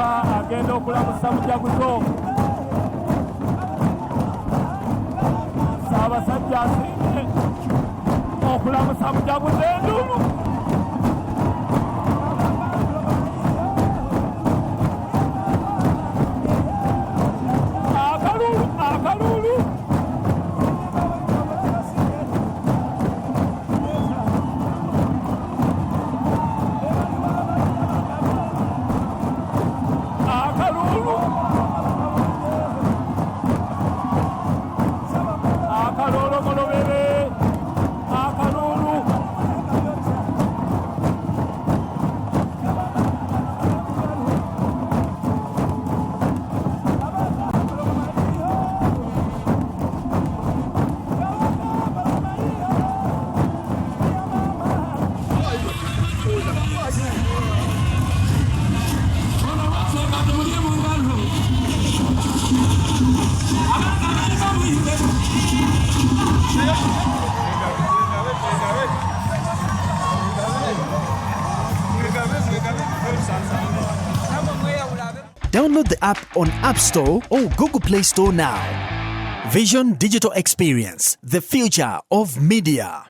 Emyaka agenda okulamusa mujaguzo. Ssaabasajja asiimye okulamusa mujaguzo enduulu. Akalulu. Download the app on App Store or Google Play Store now. Vision Digital Experience, the future of media.